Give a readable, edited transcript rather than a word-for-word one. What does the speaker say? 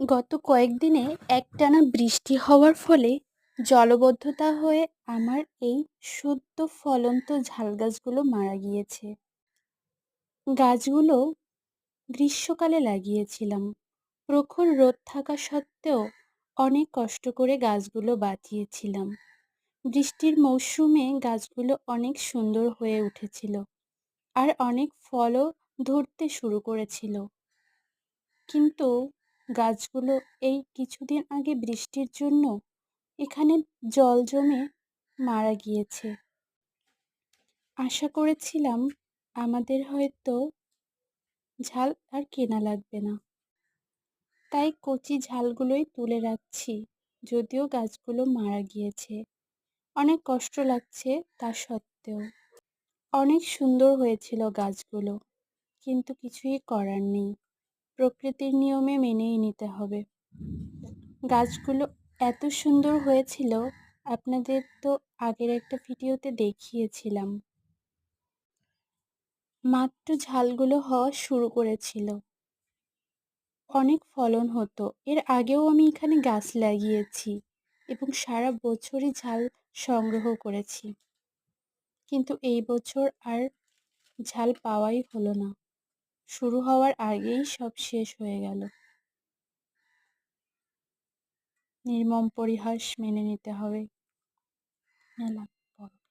গত কয়েকদিনে একটানা বৃষ্টি হওয়ার ফলে জলবদ্ধতা হয়ে আমার এই সদ্য ফলন্ত ঝাল গাছগুলো মারা গিয়েছে। গাছগুলো গ্রীষ্মকালে লাগিয়েছিলাম। প্রখর রোদ থাকা সত্ত্বেও অনেক কষ্ট করে গাছগুলো বাঁচিয়েছিলাম। বৃষ্টির মৌসুমে গাছগুলো অনেক সুন্দর হয়ে উঠেছিল আর অনেক ফলও ধরতে শুরু করেছিল। কিন্তু গাছগুলো এই কিছুদিন আগে বৃষ্টির জন্য এখানে জল জমে মারা গিয়েছে। আশা করেছিলাম আমাদের হয়তো ঝাল আর কেনা লাগবে না, তাই কচি ঝালগুলোই তুলে রাখছি। যদিও গাছগুলো মারা গিয়েছে, অনেক কষ্ট লাগছে তা সত্ত্বেও। অনেক সুন্দর হয়েছিল গাছগুলো, কিন্তু কিছুই করার নেই, প্রকৃতির নিয়মে মেনেই নিতে হবে। গাছগুলো এত সুন্দর হয়েছিল, আপনাদের তো আগের একটা ভিডিওতে দেখিয়েছিলাম। মাত্র ঝালগুলো হওয়া শুরু করেছিল, অনেক ফলন হতো। এর আগেও আমি এখানে গাছ লাগিয়েছি এবং সারা বছরই ঝাল সংগ্রহ করেছি, কিন্তু এই বছর আর ঝাল পাওয়াই হলো না। শুরু হওয়ার আগেই সব শেষ হয়ে গেল। নির্মম পরিহাস মেনে নিতে হবে। মেলা বড়।